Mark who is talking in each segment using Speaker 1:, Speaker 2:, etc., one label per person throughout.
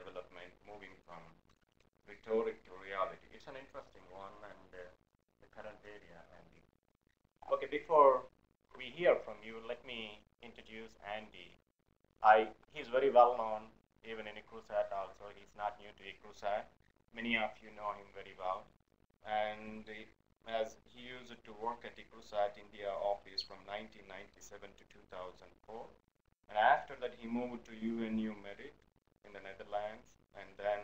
Speaker 1: development, moving from rhetoric to reality. It's an interesting one and the current area. Andy. Okay, before we hear from you, let me introduce Andy. He's very well known even in ICRUSAT also. He's not new to ICRUSAT. Many of you know him very well. And as he used to work at ICRUSAT India office from 1997 to 2004. And after that, he moved to UNU Merit in the Netherlands. And then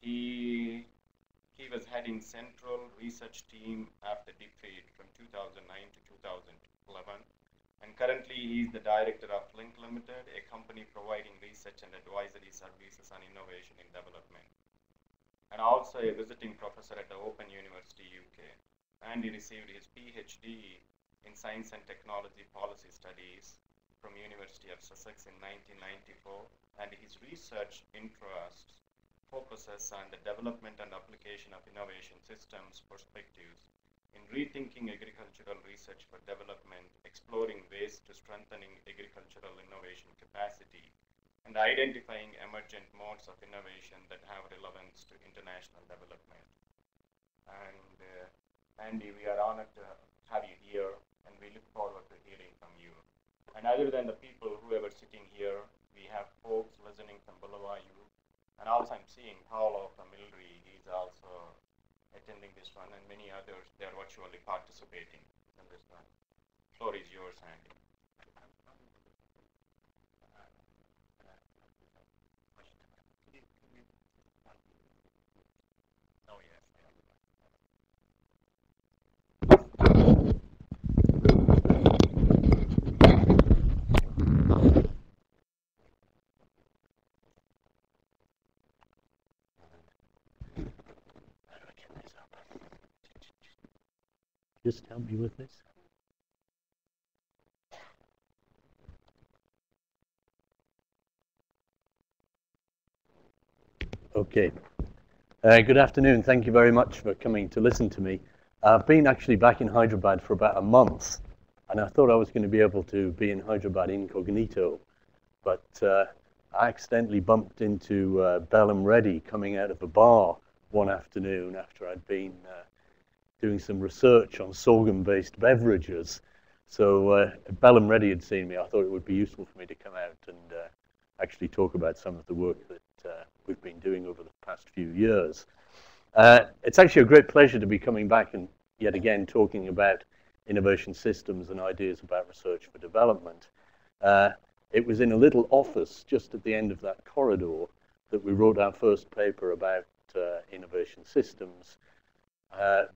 Speaker 1: he was heading Central Research Team after defeat from 2009 to 2011. And currently, he is the director of Link Limited, a company providing research and advisory services on innovation in development. And also a visiting professor at the Open University, UK. And he received his PhD in Science and Technology Policy Studies from University of Sussex in 1994. And his research interests focuses on the development and application of innovation systems perspectives in rethinking agricultural research for development, exploring ways to strengthening agricultural innovation capacity, and identifying emergent modes of innovation that have relevance to international development. And Andy, we are honored to have you here, and we look forward to hearing from you. And other than the people who are sitting here, we have folks listening from Bulawayo, and also I'm seeing Paolo from Ilri. He's also attending this one, and many others, they are virtually participating in this one. The floor is yours, Andy. Oh, yes.
Speaker 2: Just help me with this. Okay. Good afternoon. Thank you very much for coming to listen to me. I've been actually back in Hyderabad for about a month, and I thought I was going to be able to be in Hyderabad incognito, but I accidentally bumped into Bellam Reddy coming out of a bar one afternoon after I'd been doing some research on sorghum-based beverages. So Bellam Reddy had seen me. I thought it would be useful for me to come out and actually talk about some of the work that we've been doing over the past few years. It's actually a great pleasure to be coming back and yet again talking about innovation systems and ideas about research for development. It was in a little office just at the end of that corridor that we wrote our first paper about innovation systems.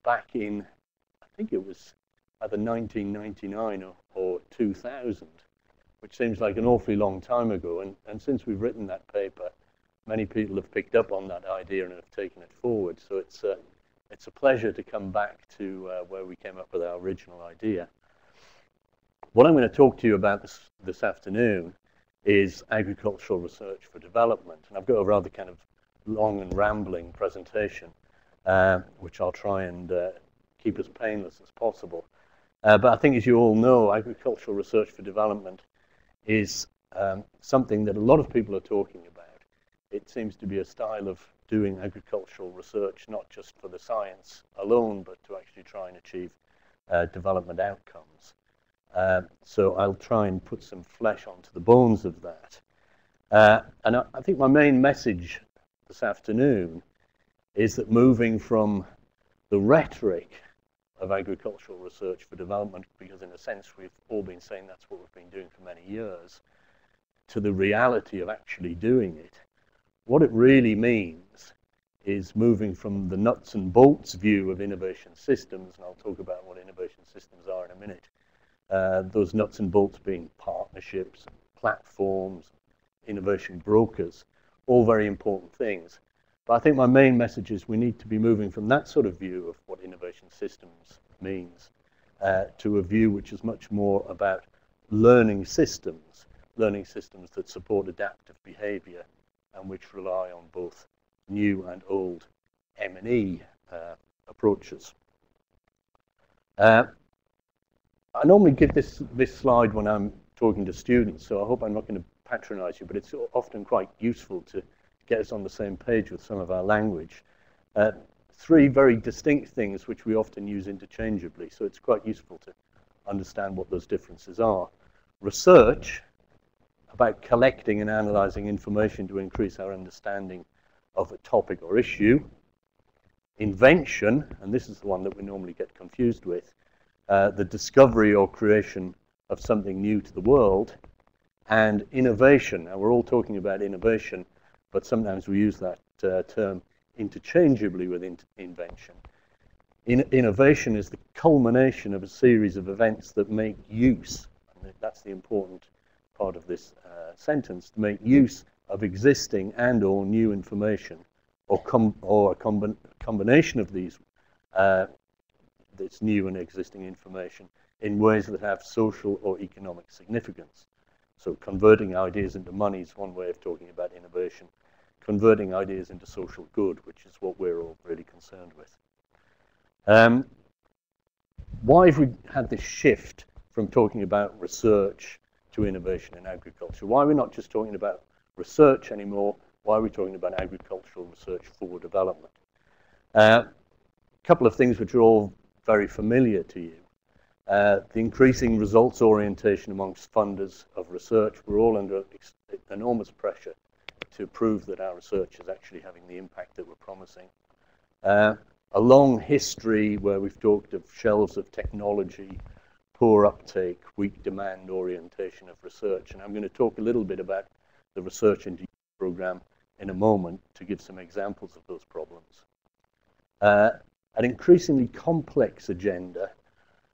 Speaker 2: Back in, I think it was either 1999 or 2000, which seems like an awfully long time ago. And since we've written that paper, many people have picked up on that idea and have taken it forward. So it's a pleasure to come back to where we came up with our original idea. What I'm going to talk to you about this afternoon is agricultural research for development. And I've got a rather kind of long and rambling presentation, which I'll try and keep as painless as possible. But I think, as you all know, agricultural research for development is something that a lot of people are talking about. It seems to be a style of doing agricultural research, not just for the science alone, but to actually try and achieve development outcomes. So I'll try and put some flesh onto the bones of that. And I think my main message this afternoon is that moving from the rhetoric of agricultural research for development, because in a sense we've all been saying that's what we've been doing for many years, to the reality of actually doing it, what it really means is moving from the nuts and bolts view of innovation systems, and I'll talk about what innovation systems are in a minute, those nuts and bolts being partnerships, platforms, innovation brokers, all very important things. But I think my main message is we need to be moving from that sort of view of what innovation systems means to a view which is much more about learning systems that support adaptive behavior and which rely on both new and old M&E approaches. I normally give this slide when I'm talking to students, so I hope I'm not going to patronize you, but it's often quite useful to get us on the same page with some of our language. Three very distinct things which we often use interchangeably, so it's quite useful to understand what those differences are. Research, about collecting and analyzing information to increase our understanding of a topic or issue. Invention, and this is the one that we normally get confused with, the discovery or creation of something new to the world. And innovation, now we're all talking about innovation, but sometimes we use that term interchangeably with invention. Innovation is the culmination of a series of events that make use, and that's the important part of this sentence, to make use of existing and or new information, or a combination of these, this new and existing information, in ways that have social or economic significance. So converting ideas into money is one way of talking about innovation. Converting ideas into social good, which is what we're all really concerned with. Why have we had this shift from talking about research to innovation in agriculture? Why are we not just talking about research anymore? Why are we talking about agricultural research for development? A couple of things which are all very familiar to you. The increasing results orientation amongst funders of research. We're all under enormous pressure to prove that our research is actually having the impact that we're promising. A long history where we've talked of shelves of technology, poor uptake, weak demand orientation of research. And I'm going to talk a little bit about the Research into Use program in a moment to give some examples of those problems. An increasingly complex agenda: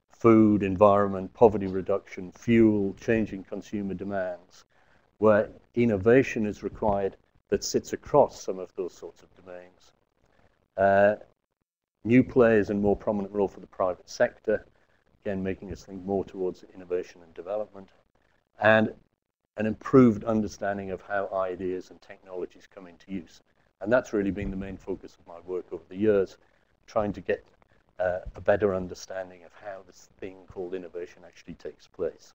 Speaker 2: food, environment, poverty reduction, fuel, changing consumer demands, where innovation is required that sits across some of those sorts of domains. New players and more prominent role for the private sector, again making us think more towards innovation and development, and an improved understanding of how ideas and technologies come into use. And that's really been the main focus of my work over the years, trying to get a better understanding of how this thing called innovation actually takes place.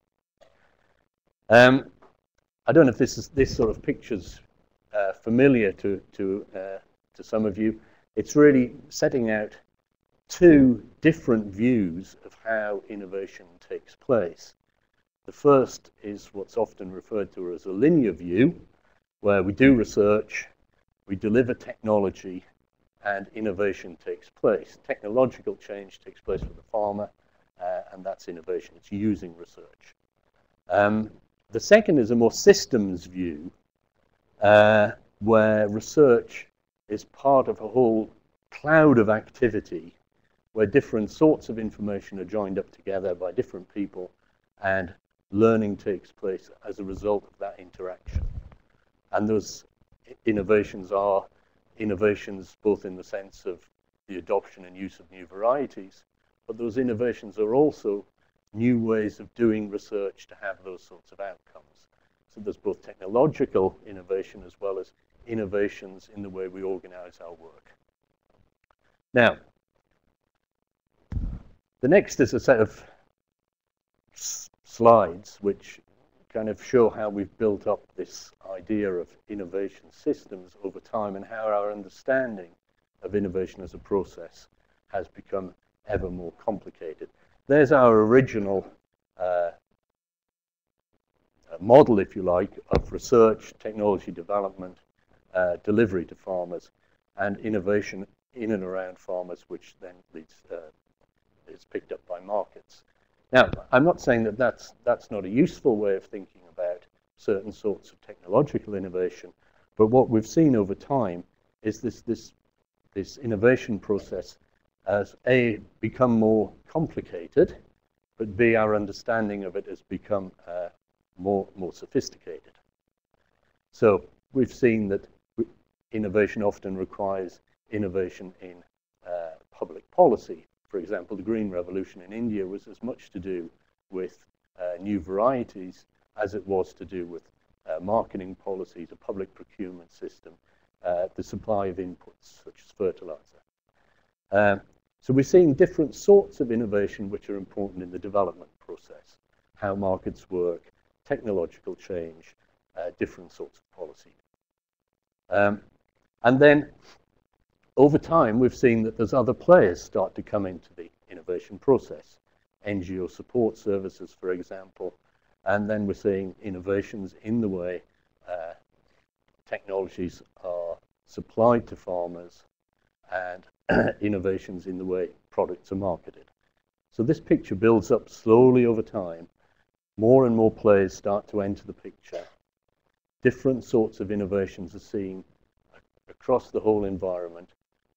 Speaker 2: I don't know if this sort of picture's familiar to some of you. It's really setting out two different views of how innovation takes place. The first is what's often referred to as a linear view, where we do research, we deliver technology, and innovation takes place. Technological change takes place for the farmer, and that's innovation. It's using research. The second is a more systems view, where research is part of a whole cloud of activity, where different sorts of information are joined up together by different people, and learning takes place as a result of that interaction. And those innovations are innovations both in the sense of the adoption and use of new varieties, but those innovations are also new ways of doing research to have those sorts of outcomes. So there's both technological innovation as well as innovations in the way we organize our work. Now, the next is a set of slides which kind of show how we've built up this idea of innovation systems over time and how our understanding of innovation as a process has become ever more complicated. There's our original model, if you like, of research, technology development, delivery to farmers, and innovation in and around farmers, which then is picked up by markets. Now, I'm not saying that that's not a useful way of thinking about certain sorts of technological innovation, but what we've seen over time is this innovation process has A, become more complicated, but B, our understanding of it has become more sophisticated. So we've seen that innovation often requires innovation in public policy. For example, the Green Revolution in India was as much to do with new varieties as it was to do with marketing policies, a public procurement system, the supply of inputs such as fertilizer. So we're seeing different sorts of innovation which are important in the development process, how markets work, technological change, different sorts of policy. And then over time, we've seen that there's other players start to come into the innovation process. NGO support services, for example, and then we're seeing innovations in the way technologies are supplied to farmers and innovations in the way products are marketed. So this picture builds up slowly over time. More and more players start to enter the picture. Different sorts of innovations are seen across the whole environment,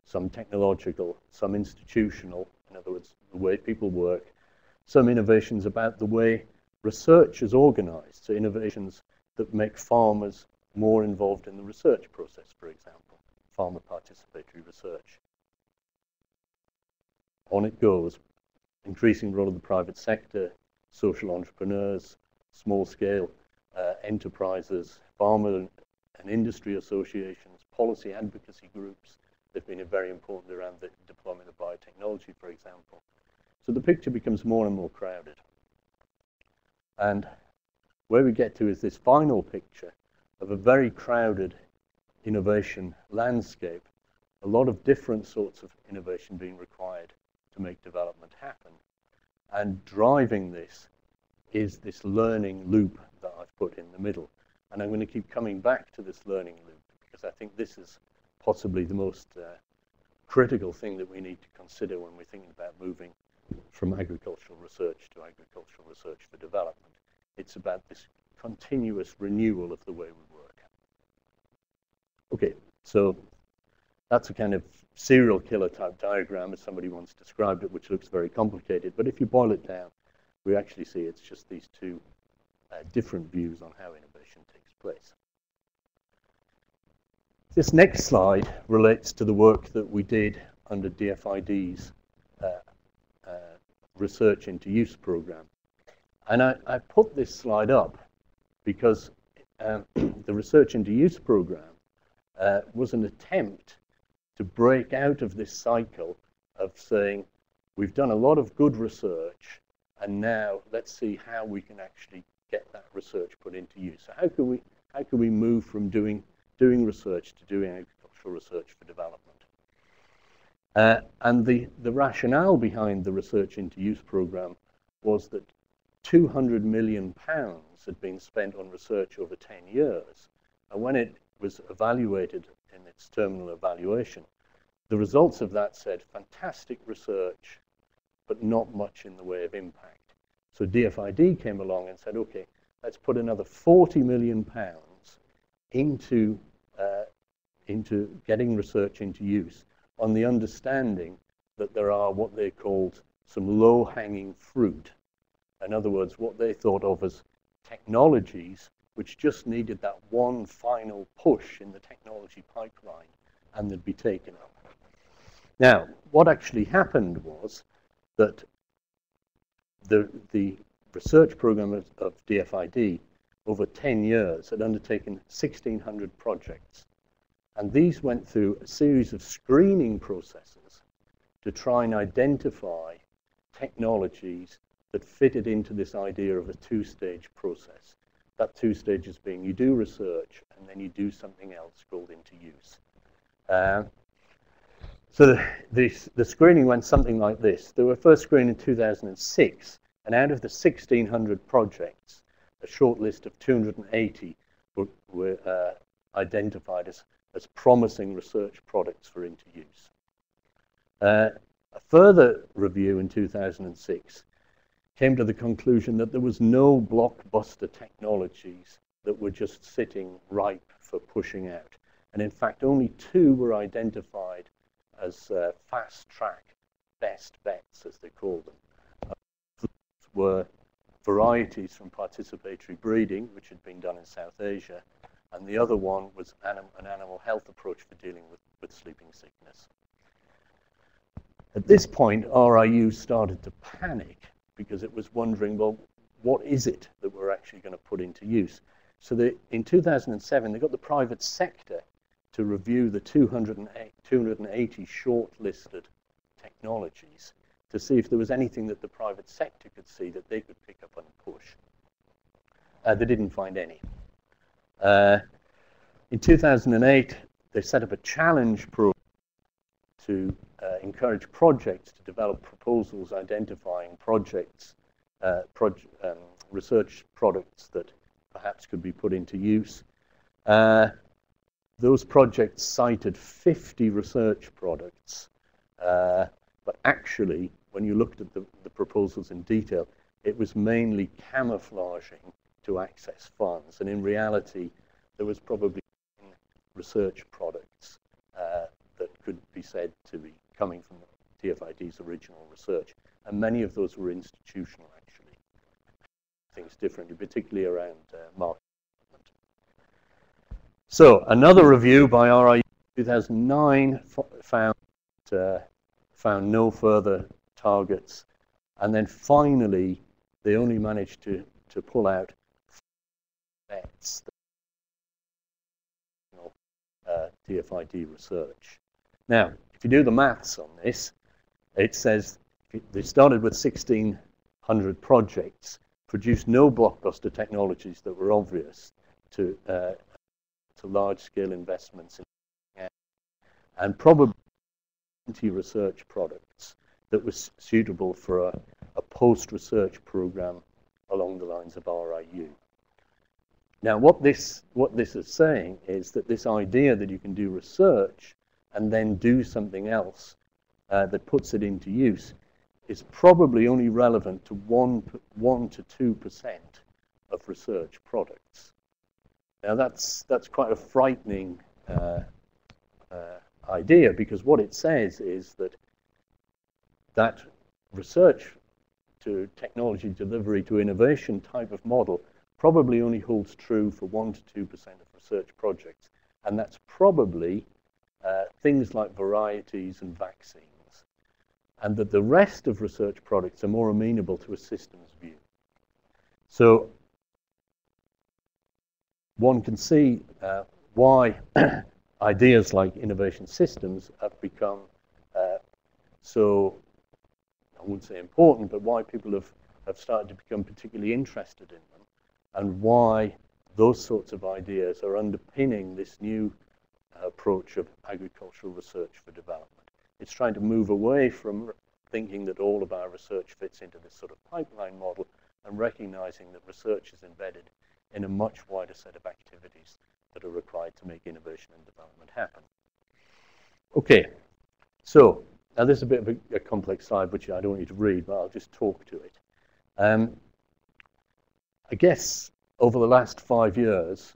Speaker 2: some technological, some institutional, in other words, the way people work, some innovations about the way research is organized, so innovations that make farmers more involved in the research process, for example, farmer participatory research. On it goes, increasing role of the private sector, social entrepreneurs, small-scale enterprises, farmer and industry associations, policy advocacy groups. They've been very important around the deployment of biotechnology, for example. So the picture becomes more and more crowded. And where we get to is this final picture of a very crowded innovation landscape, a lot of different sorts of innovation being required to make development happen. And driving this is this learning loop that I've put in the middle. And I'm going to keep coming back to this learning loop because I think this is possibly the most critical thing that we need to consider when we're thinking about moving from agricultural research to agricultural research for development. It's about this continuous renewal of the way we work. Okay, so that's a kind of serial killer type diagram, as somebody once described it, which looks very complicated. But if you boil it down, we actually see it's just these two different views on how innovation takes place. This next slide relates to the work that we did under DFID's Research into Use program. And I put this slide up because the Research into Use program was an attempt to break out of this cycle of saying, we've done a lot of good research, and now let's see how we can actually get that research put into use. So how can we move from doing research to doing agricultural research for development? And the rationale behind the Research into Use program was that £200 million had been spent on research over 10 years. And when it was evaluated in its terminal evaluation, the results of that said fantastic research, but not much in the way of impact. So DFID came along and said, okay, let's put another £40 million into getting research into use, on the understanding that there are what they called some low-hanging fruit. In other words, what they thought of as technologies which just needed that one final push in the technology pipeline and they'd be taken up. Now, what actually happened was that the research program of DFID over 10 years had undertaken 1,600 projects. And these went through a series of screening processes to try and identify technologies that fitted into this idea of a two-stage process. That two stages being you do research and then you do something else called into use. So the screening went something like this. They were first screened in 2006, and out of the 1,600 projects, a short list of 280 were identified as promising research products for into use. A further review in 2006 came to the conclusion that there was no blockbuster technologies that were just sitting ripe for pushing out. And in fact, only 2 were identified as fast-track best bets, as they called them. Were varieties from participatory breeding, which had been done in South Asia, and the other one was an animal health approach for dealing with sleeping sickness. At this point, RIU started to panic because it was wondering, well, what is it that we're actually going to put into use? So in 2007, they got the private sector to review the 280 shortlisted technologies to see if there was anything that the private sector could see that they could pick up and push. They didn't find any. In In 2008, they set up a challenge program to encourage projects to develop proposals identifying projects, research products that perhaps could be put into use. Those projects cited 50 research products, but actually, when you looked at the proposals in detail, it was mainly camouflaging to access funds, and in reality, there was probably research products that could be said to be coming from TFID's original research, and many of those were institutional, actually. Things differently, particularly around market development. So another review by RIU in 2009 found no further targets, and then finally they only managed to pull out bets TFID research. Now, if you do the maths on this, it says they started with 1,600 projects, produced no blockbuster technologies that were obvious to large-scale investments in, and probably 20 research products that was suitable for a post-research program along the lines of RIU. Now, what this is saying is that this idea that you can do research and then do something else that puts it into use is probably only relevant to 1 to 2% of research products. Now, that's quite a frightening idea, because what it says is that research to technology delivery to innovation type of model probably only holds true for 1 to 2% of research projects, and that's probably things like varieties and vaccines, and that the rest of research products are more amenable to a systems view. So one can see why ideas like innovation systems have become so, I wouldn't say important, but why people have started to become particularly interested in them, and why those sorts of ideas are underpinning this new approach of agricultural research for development. It's trying to move away from thinking that all of our research fits into this sort of pipeline model, and recognizing that research is embedded in a much wider set of activities that are required to make innovation and development happen. Okay, so now this is a bit of a complex slide, which I don't want you to read, but I'll just talk to it. I guess over the last 5 years,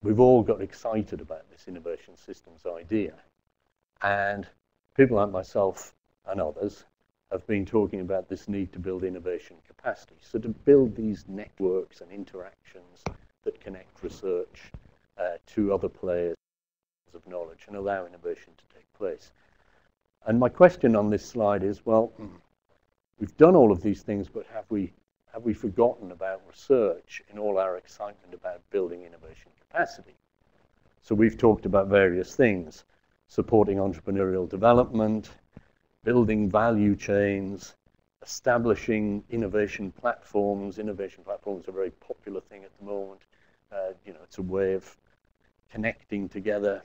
Speaker 2: we've all got excited about this innovation systems idea. And people like myself and others have been talking about this need to build innovation capacity. So to build these networks and interactions that connect research to other players of knowledge and allow innovation to take place. And my question on this slide is, well, we've done all of these things, but have we forgotten about research in all our excitement about building innovation capacity? So we've talked about various things: supporting entrepreneurial development, building value chains, establishing innovation platforms. Innovation platforms are a very popular thing at the moment. It's a way of connecting together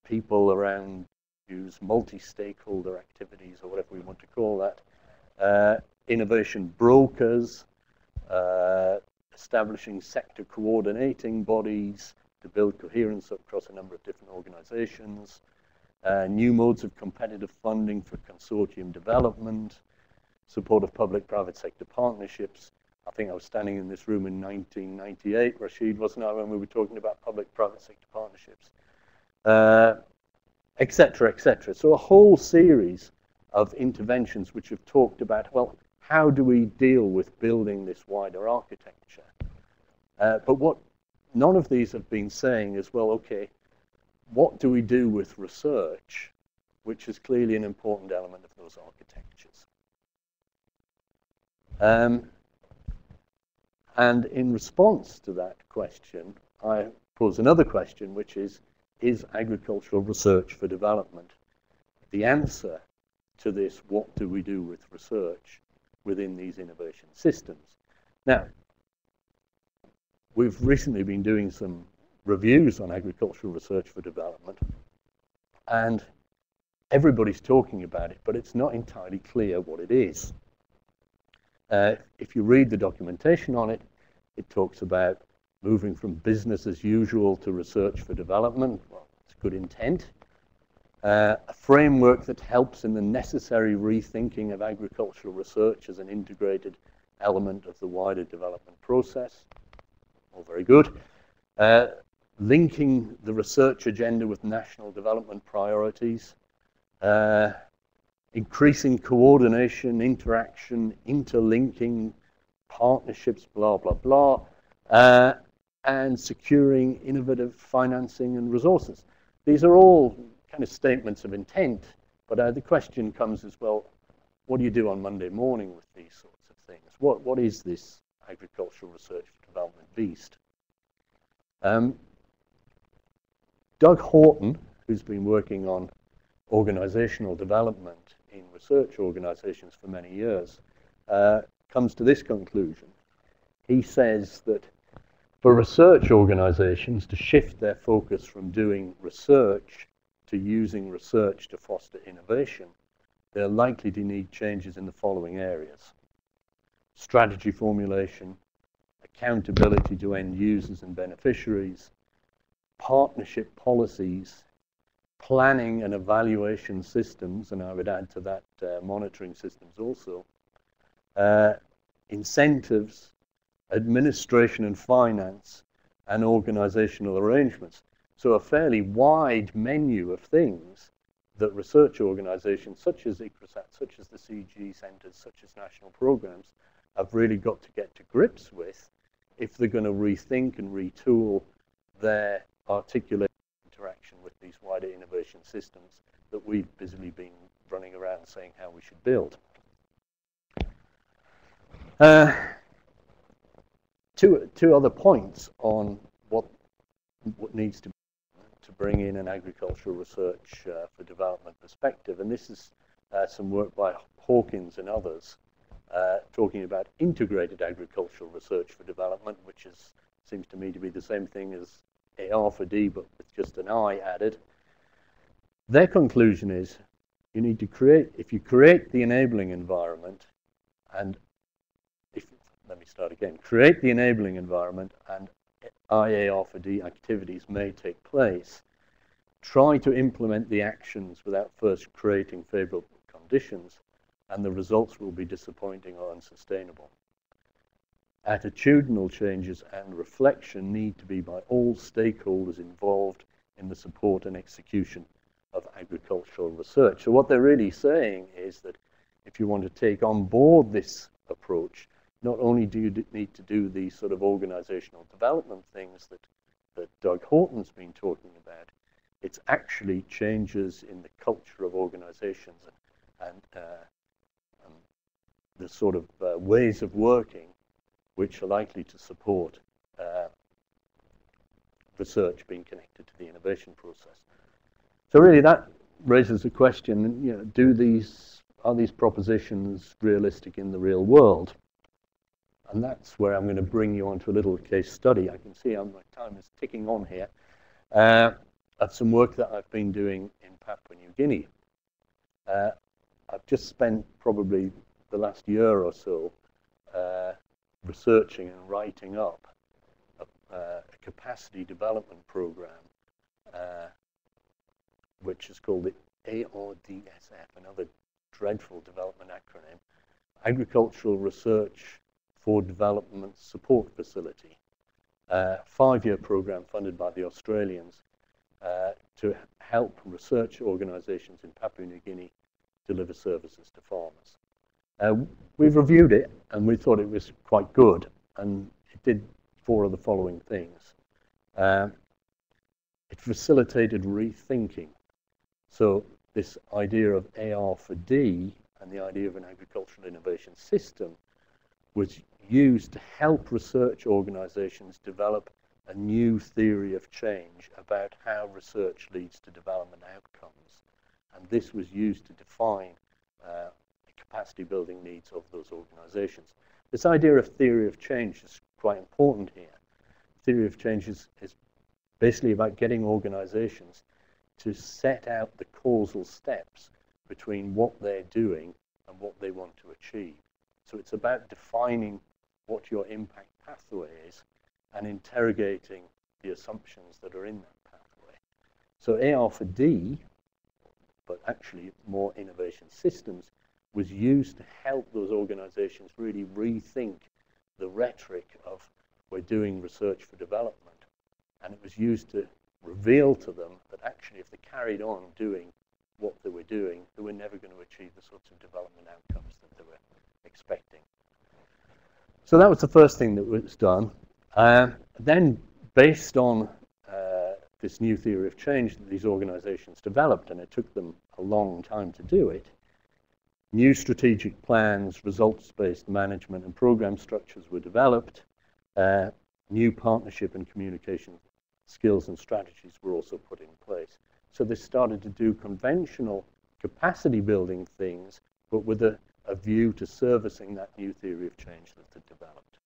Speaker 2: people around issues, multi-stakeholder activities, or whatever we want to call that. Innovation brokers, establishing sector coordinating bodies to build coherence across a number of different organizations, new modes of competitive funding for consortium development, support of public-private sector partnerships. I think I was standing in this room in 1998, Rashid, wasn't I, when we were talking about public-private sector partnerships, et cetera, et cetera. So a whole series of interventions which have talked about, well, how do we deal with building this wider architecture? But what none of these have been saying is, well, okay, what do we do with research, which is clearly an important element of those architectures? And in response to that question, I pose another question, which is agricultural research for development the answer to this, what do we do with research within these innovation systems? Now, we've recently been doing some reviews on agricultural research for development, and everybody's talking about it, but it's not entirely clear what it is. If you read the documentation on it, it talks about moving from business as usual to research for development. Well, it's good intent. A framework that helps in the necessary rethinking of agricultural research as an integrated element of the wider development process. All very good. Linking the research agenda with national development priorities. Increasing coordination, interaction, interlinking, partnerships, blah, blah, blah, and securing innovative financing and resources. These are all kind of statements of intent, but the question comes as well, what do you do on Monday morning with these sorts of things? What is this agricultural research for development beast? Doug Horton, who's been working on organisational development in research organisations for many years, comes to this conclusion. He says that for research organisations to shift their focus from doing research to using research to foster innovation, they're likely to need changes in the following areas: strategy formulation, accountability to end users and beneficiaries, partnership policies, planning and evaluation systems, and I would add to that monitoring systems also, incentives, administration and finance, and organizational arrangements. So a fairly wide menu of things that research organizations such as ICRISAT, such as the CG centers, such as national programs, have really got to get to grips with if they're going to rethink and retool their articulation interaction with these wider innovation systems that we've busily been running around saying how we should build. Two other points on what needs to bring in an agricultural research for development perspective, and this is some work by Hawkins and others talking about integrated agricultural research for development, which seems to me to be the same thing as AR for D, but with just an I added. Their conclusion is you need to create, if you create the enabling environment, and create the enabling environment and IAR for D activities may take place, try to implement the actions without first creating favorable conditions, and the results will be disappointing or unsustainable. Attitudinal changes and reflection need to be by all stakeholders involved in the support and execution of agricultural research. So what they're really saying is that if you want to take on board this approach, not only do you need to do these sort of organizational development things that Doug Horton's been talking about, it's actually changes in the culture of organizations and the sort of ways of working which are likely to support research being connected to the innovation process. So really that raises the question, you know, are these propositions realistic in the real world? And that's where I'm going to bring you onto a little case study. I can see my time is ticking on here, of some work that I've been doing in Papua New Guinea. I've just spent probably the last year or so researching and writing up a capacity development program, which is called the ARDSF, another dreadful development acronym, Agricultural Research for Development Support Facility, a 5-year program funded by the Australians to help research organizations in Papua New Guinea deliver services to farmers. We've reviewed it and we thought it was quite good, and it did 4 of the following things. It facilitated rethinking. So this idea of AR for D and the idea of an agricultural innovation system was used to help research organizations develop a new theory of change about how research leads to development outcomes. And this was used to define the capacity building needs of those organizations. This idea of theory of change is quite important here. Theory of change is basically about getting organizations to set out the causal steps between what they're doing and what they want to achieve. So it's about defining what your impact pathway is and interrogating the assumptions that are in that pathway. So AR for D, but actually more innovation systems, was used to help those organizations really rethink the rhetoric of we're doing research for development. And it was used to reveal to them that actually if they carried on doing what they were doing, they were never going to achieve the sorts of development outcomes that they were expecting. So that was the first thing that was done. Then, based on this new theory of change that these organizations developed, and it took them a long time to do it, new strategic plans, results-based management and program structures were developed. New partnership and communication skills and strategies were also put in place. So they started to do conventional capacity building things, but with a view to servicing that new theory of change that they developed.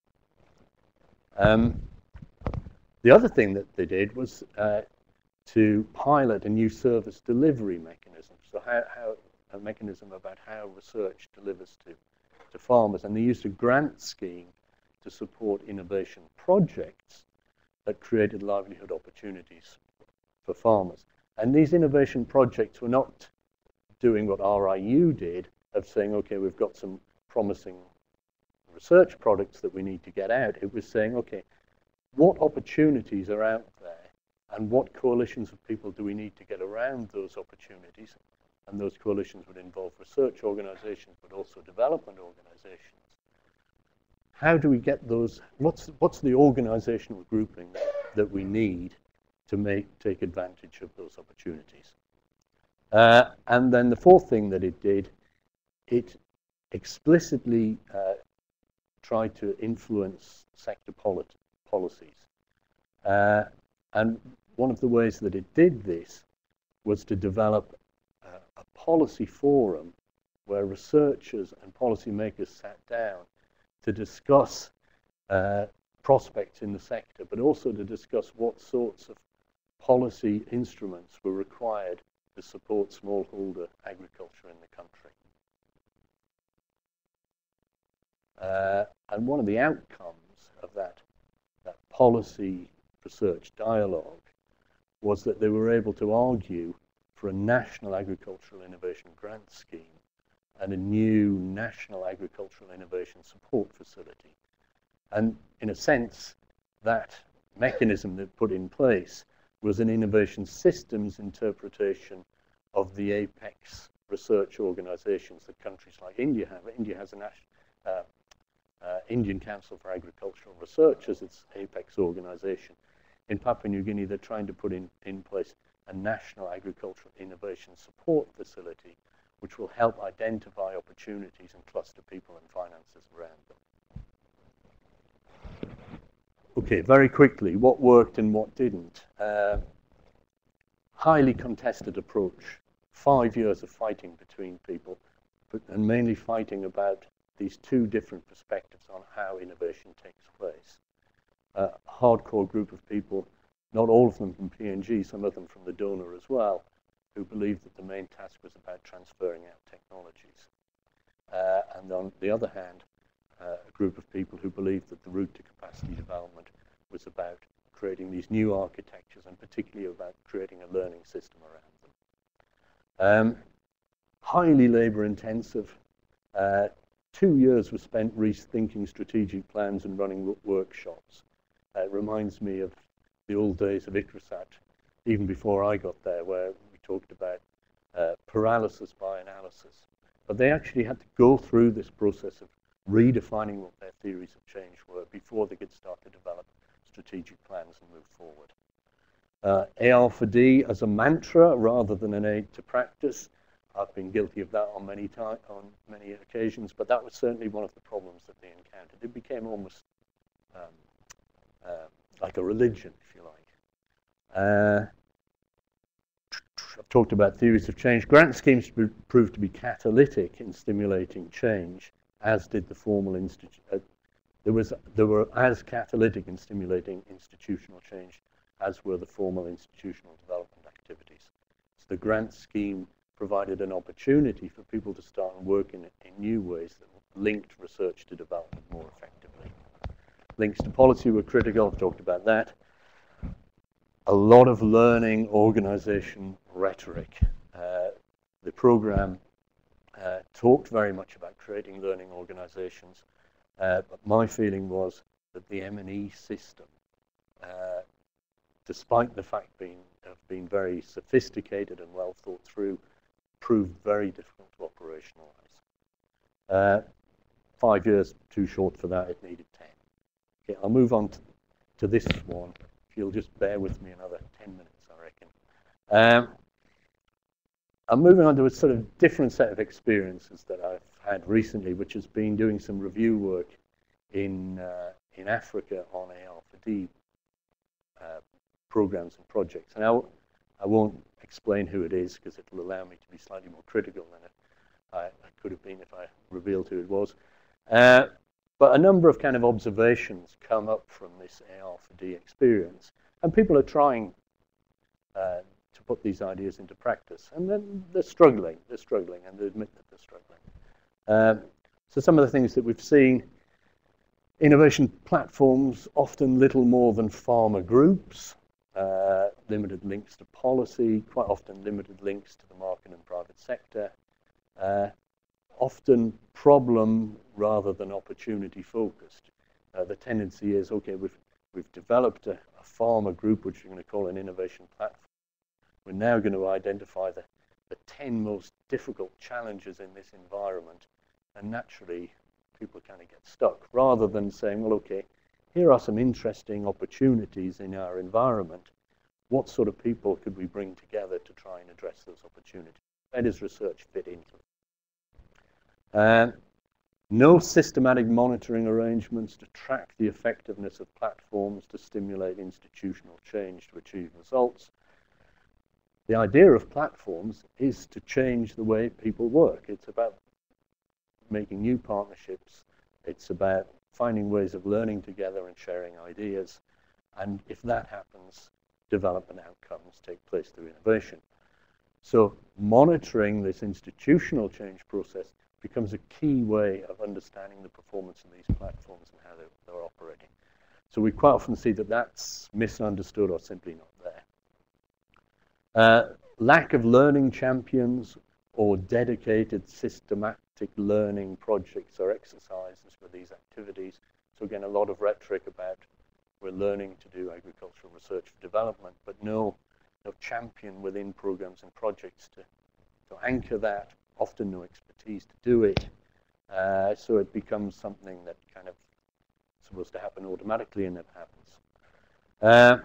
Speaker 2: The other thing that they did was to pilot a new service delivery mechanism. So a mechanism about how research delivers to farmers. And they used a grant scheme to support innovation projects that created livelihood opportunities for farmers. And these innovation projects were not doing what RIU did of saying, okay, we've got some promising research products that we need to get out. It was saying, okay, what opportunities are out there and what coalitions of people do we need to get around those opportunities? And those coalitions would involve research organizations, but also development organizations. How do we get those? What's the organizational grouping that we need to take advantage of those opportunities? And then the fourth thing that it did, it explicitly tried to influence sector policies. And one of the ways that it did this was to develop a policy forum where researchers and policymakers sat down to discuss prospects in the sector, but also to discuss what sorts of policy instruments were required to support smallholder agriculture in the country. And one of the outcomes of that policy research dialogue was that they were able to argue for a national agricultural innovation grant scheme and a new national agricultural innovation support facility. And in a sense, that mechanism that put in place was an innovation systems interpretation of the apex research organizations that countries like India have. India has a Indian Council for Agricultural Research as its apex organization. In Papua New Guinea, they're trying to put in place a national agricultural innovation support facility which will help identify opportunities and cluster people and finances around them. Okay, very quickly, what worked and what didn't. Highly contested approach. 5 years of fighting between people, and mainly fighting about these two different perspectives on how innovation takes place. A hardcore group of people, not all of them from P&G, some of them from the donor as well, who believed that the main task was about transferring out technologies. And on the other hand, a group of people who believed that the route to capacity development was about creating these new architectures and particularly about creating a learning system around them. Highly labor intensive. 2 years were spent rethinking strategic plans and running workshops. It reminds me of the old days of ICRISAT, even before I got there, where we talked about paralysis by analysis. But they actually had to go through this process of redefining what their theories of change were before they could start to develop strategic plans and move forward. AR for D as a mantra rather than an aid to practice. I've been guilty of that on many occasions, but that was certainly one of the problems that they encountered. It became almost like a religion, if you like. I've talked about theories of change. Grant schemes proved to be catalytic in stimulating change, as did the formal institute. They were as catalytic in stimulating institutional change as were the formal institutional development activities. So the grant scheme provided an opportunity for people to start and work in new ways that linked research to development more effectively. Links to policy were critical, I've talked about that. A lot of learning, organization, rhetoric. The program talked very much about creating learning organizations, but my feeling was that the M&E system, despite the fact of being very sophisticated and well thought through, proved very difficult to operationalize. 5 years too short for that, it needed 10. Okay, I'll move on to this one. If you'll just bear with me another 10 minutes, I reckon. I'm moving on to a sort of different set of experiences that I've had recently, which has been doing some review work in Africa on AR4D programs and projects. And I won't explain who it is because it'll allow me to be slightly more critical than I could have been if I revealed who it was. But a number of kind of observations come up from this AR4D experience, and people are trying to put these ideas into practice, and then they're struggling, and they admit that they're struggling. So some of the things that we've seen: innovation platforms, often little more than farmer groups, limited links to policy, quite often limited links to the market and private sector, often problem rather than opportunity focused. The tendency is, okay, we've developed a farmer group, which we're going to call an innovation platform. We're now going to identify the 10 most difficult challenges in this environment, and naturally people kind of get stuck, rather than saying, well, okay, here are some interesting opportunities in our environment. What sort of people could we bring together to try and address those opportunities? Where does research fit into it? No systematic monitoring arrangements to track the effectiveness of platforms to stimulate institutional change to achieve results. The idea of platforms is to change the way people work. It's about making new partnerships. It's about finding ways of learning together and sharing ideas. And if that happens, development outcomes take place through innovation. So monitoring this institutional change process becomes a key way of understanding the performance of these platforms and how they're operating. So we quite often see that that's misunderstood or simply not there. Lack of learning champions or dedicated systematic learning projects or exercises for these activities. So again, a lot of rhetoric about we're learning to do agricultural research for development, but no champion within programs and projects to anchor that, often no expertise to do it. So it becomes something that kind of supposed to happen automatically, and it happens.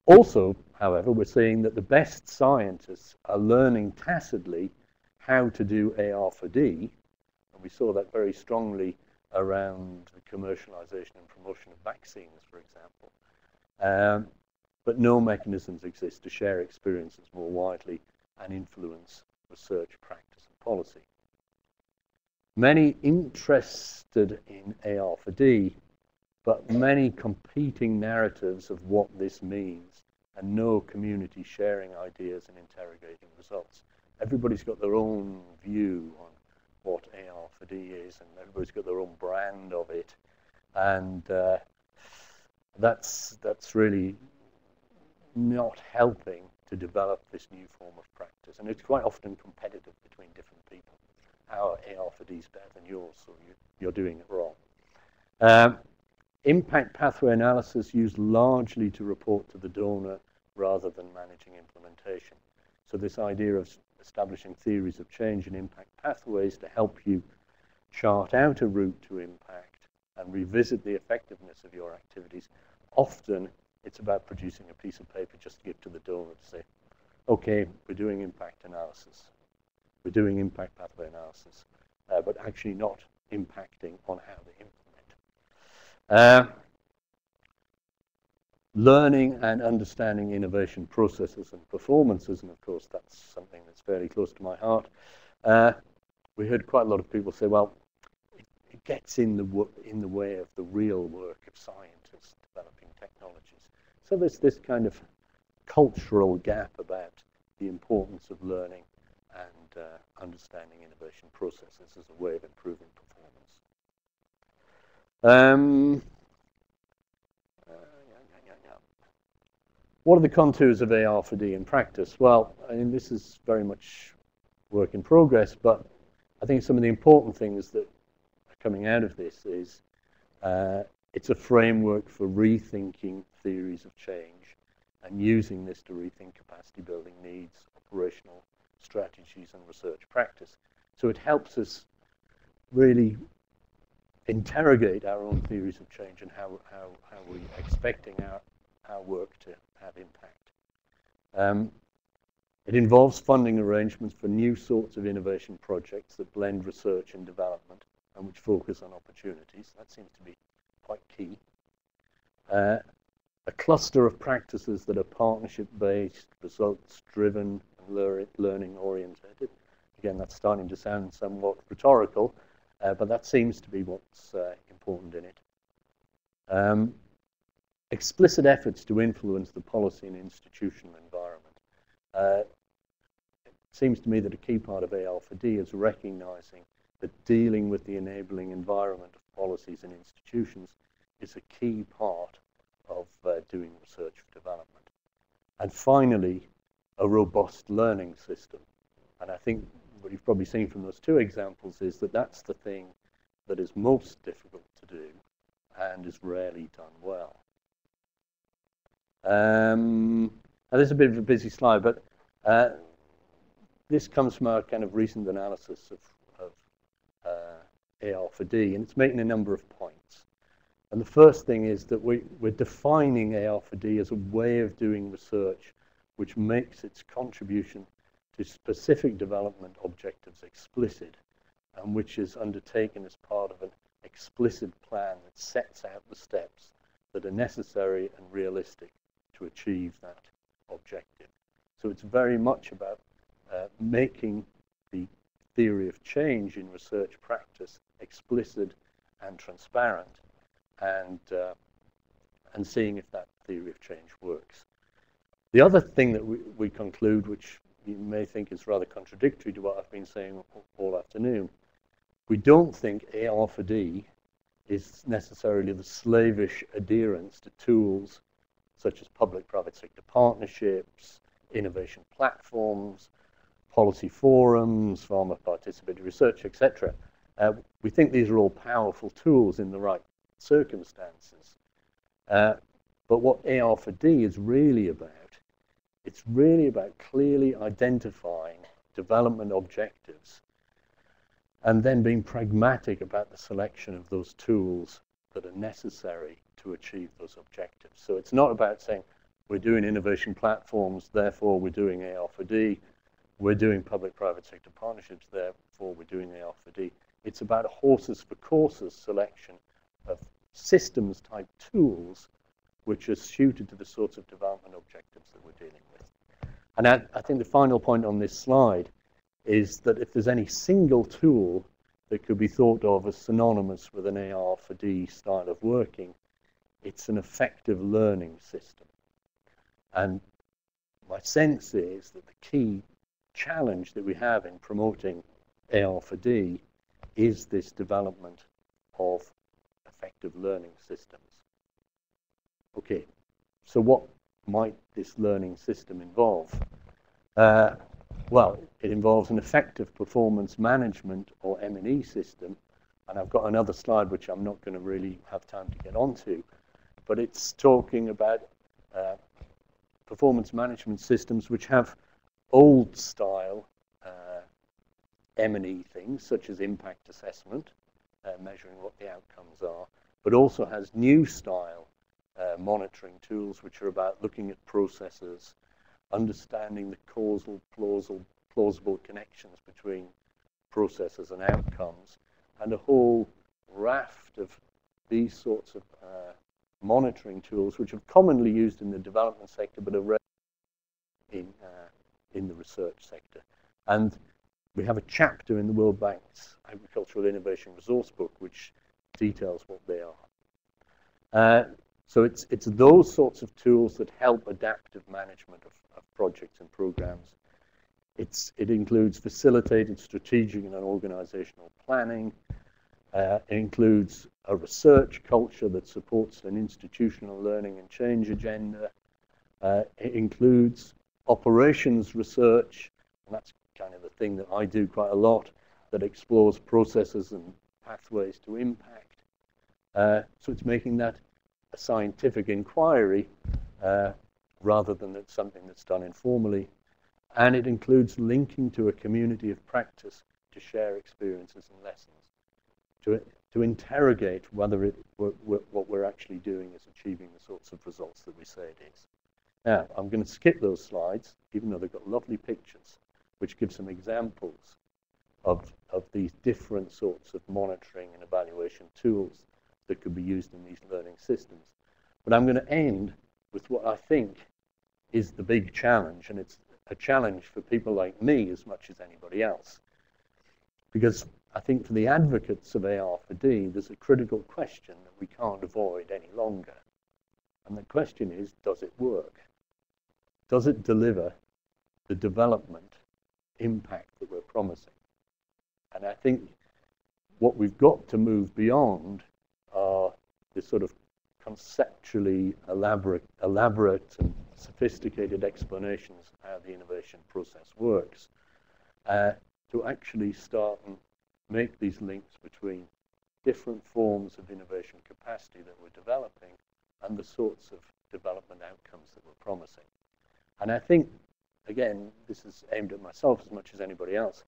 Speaker 2: Also, however, we're seeing that the best scientists are learning tacitly how to do AR4D, and we saw that very strongly around the commercialization and promotion of vaccines, for example. But no mechanisms exist to share experiences more widely and influence research, practice, and policy. Many interested in AR4D, but many competing narratives of what this means, and no community sharing ideas and interrogating results. Everybody's got their own view on what AR4D is, and everybody's got their own brand of it, and that's really not helping to develop this new form of practice, and it's quite often competitive between different people. Our AR4D is better than yours, so you're doing it wrong. Impact pathway analysis used largely to report to the donor rather than managing implementation. So this idea of establishing theories of change and impact pathways to help you chart out a route to impact and revisit the effectiveness of your activities. Often it's about producing a piece of paper just to give to the donor to say, okay, we're doing impact analysis. We're doing impact pathway analysis, but actually not impacting on how they implement. Learning and understanding innovation processes and performances, and of course that's something that's fairly close to my heart. We heard quite a lot of people say, well, it gets in the way of the real work of scientists developing technologies. So there's this kind of cultural gap about the importance of learning and understanding innovation processes as a way of improving performance. What are the contours of AR4D in practice? Well, I mean, this is very much work in progress, but I think some of the important things that are coming out of this is it's a framework for rethinking theories of change and using this to rethink capacity building needs, operational strategies, and research practice. So it helps us really interrogate our own theories of change and how we're expecting our work to have impact. It involves funding arrangements for new sorts of innovation projects that blend research and development and which focus on opportunities. That seems to be quite key. A cluster of practices that are partnership-based, results-driven, and learning-oriented. Again, that's starting to sound somewhat rhetorical, but that seems to be what's important in it. Explicit efforts to influence the policy and institutional environment. It seems to me that a key part of AR4D is recognizing that dealing with the enabling environment of policies and institutions is a key part of doing research for development. And finally, a robust learning system. And I think what you've probably seen from those two examples is that that's the thing that is most difficult to do and is rarely done well. Now this is a bit of a busy slide, but this comes from our kind of recent analysis of AR4D, and it's making a number of points. And the first thing is that we're defining AR4D as a way of doing research which makes its contribution to specific development objectives explicit, and which is undertaken as part of an explicit plan that sets out the steps that are necessary and realistic to achieve that objective. So it's very much about making the theory of change in research practice explicit and transparent, and seeing if that theory of change works. The other thing that we conclude, which you may think is rather contradictory to what I've been saying all afternoon, we don't think AR4D is necessarily the slavish adherence to tools such as public-private sector partnerships, innovation platforms, policy forums, farmer participatory research, etc. We think these are all powerful tools in the right circumstances. But what AR4D is really about, it's really about clearly identifying development objectives and then being pragmatic about the selection of those tools that are necessary to achieve those objectives. So it's not about saying we're doing innovation platforms, therefore we're doing AR4D, we're doing public-private sector partnerships, therefore we're doing AR4D. It's about a horses for courses selection of systems-type tools which are suited to the sorts of development objectives that we're dealing with. And I think the final point on this slide is that if there's any single tool that could be thought of as synonymous with an AR4D style of working, it's an effective learning system. And my sense is that the key challenge that we have in promoting AR4D is this development of effective learning systems. Okay, so what might this learning system involve? Well, it involves an effective performance management or M&E system, and I've got another slide which I'm not going to really have time to get onto, but it's talking about performance management systems which have old style M&E things such as impact assessment, measuring what the outcomes are, but also has new style monitoring tools which are about looking at processes, understanding the causal, plausible connections between processes and outcomes, and a whole raft of these sorts of monitoring tools which are commonly used in the development sector but are rare in the research sector. And we have a chapter in the World Bank's Agricultural Innovation Resource Book which details what they are. So it's those sorts of tools that help adaptive management of projects and programs. It includes facilitated strategic and organizational planning. It includes a research culture that supports an institutional learning and change agenda. It includes operations research, and that's kind of the thing that I do quite a lot, that explores processes and pathways to impact. So it's making that a scientific inquiry rather than it's something that's done informally. And it includes linking to a community of practice to share experiences and lessons, to interrogate whether what we're actually doing is achieving the sorts of results that we say it is. Now, I'm going to skip those slides, even though they've got lovely pictures, which give some examples of these different sorts of monitoring and evaluation tools that could be used in these learning systems. But I'm going to end with what I think is the big challenge, and it's a challenge for people like me as much as anybody else. Because I think for the advocates of AR4D, there's a critical question that we can't avoid any longer. And the question is, does it work? Does it deliver the development impact that we're promising? And I think what we've got to move beyond are the sort of conceptually elaborate and sophisticated explanations of how the innovation process works, to actually start and make these links between different forms of innovation capacity that we're developing and the sorts of development outcomes that we're promising. And I think, again, this is aimed at myself as much as anybody else,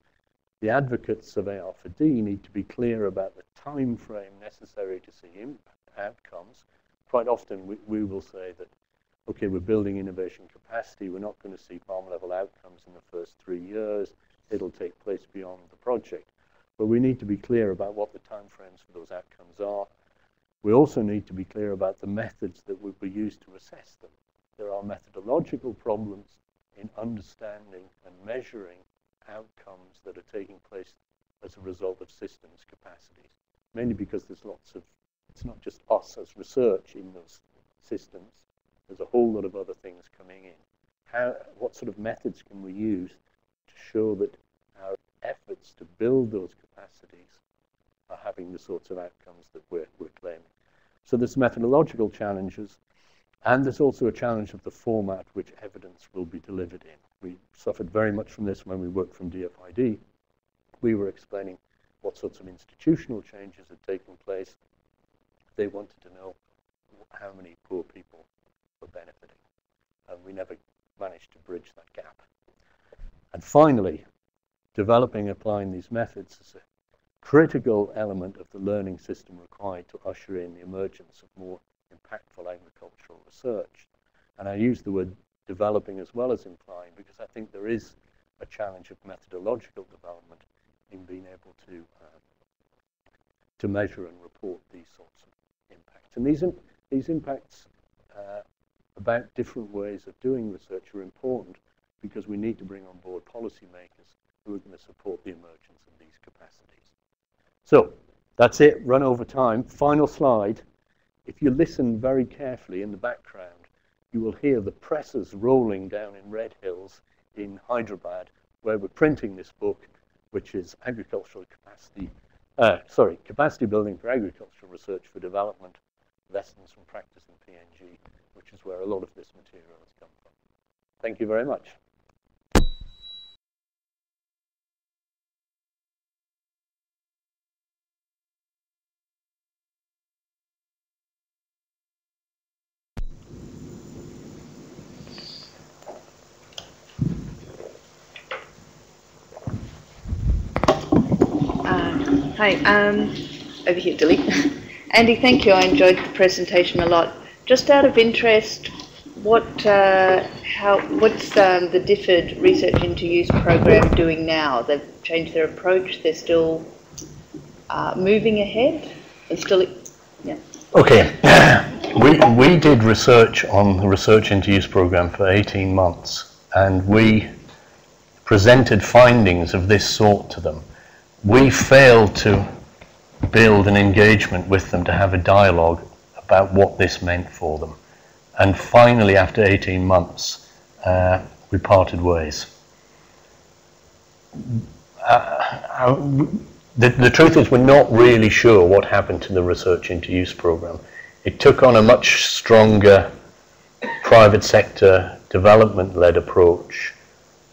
Speaker 2: the advocates of AR4D need to be clear about the time frame necessary to see outcomes. Quite often we will say that, okay, we're building innovation capacity, we're not going to see farm level outcomes in the first 3 years, it'll take place beyond the project. But we need to be clear about what the time frames for those outcomes are. We also need to be clear about the methods that will be used to assess them. There are methodological problems in understanding and measuring outcomes that are taking place as a result of systems capacities, mainly because there's lots of, it's not just us as research in those systems, there's a whole lot of other things coming in. What sort of methods can we use to show that our efforts to build those capacities are having the sorts of outcomes that we're claiming? So there's methodological challenges, and there's also a challenge of the format which evidence will be delivered in. We suffered very much from this when we worked from DFID. We were explaining what sorts of institutional changes had taken place. They wanted to know how many poor people were benefiting, and we never managed to bridge that gap. And finally, developing and applying these methods is a critical element of the learning system required to usher in the emergence of more impactful agricultural research. And I use the word developing as well as implying, because I think there is a challenge of methodological development in being able to measure and report these sorts of impacts. And these impacts about different ways of doing research are important, because we need to bring on board policymakers who are going to support the emergence of these capacities. So that's it, run over time. Final slide. If you listen very carefully in the background, you will hear the presses rolling down in Red Hills in Hyderabad, where we're printing this book, which is Capacity Building for Agricultural Research for Development, Lessons from Practice in PNG, which is where a lot of this material has come from. Thank you very much.
Speaker 3: Hi, over here, Dilly. Andy, thank you. I enjoyed the presentation a lot. Just out of interest, what's the Difford Research into Use program doing now? They've changed their approach. They're still moving ahead, and still, yeah.
Speaker 2: Okay, we did research on the Research into Use program for 18 months, and we presented findings of this sort to them. We failed to build an engagement with them to have a dialogue about what this meant for them. And finally, after 18 months, we parted ways. The truth is, we're not really sure what happened to the Research into Use program. It took on a much stronger private sector development-led approach.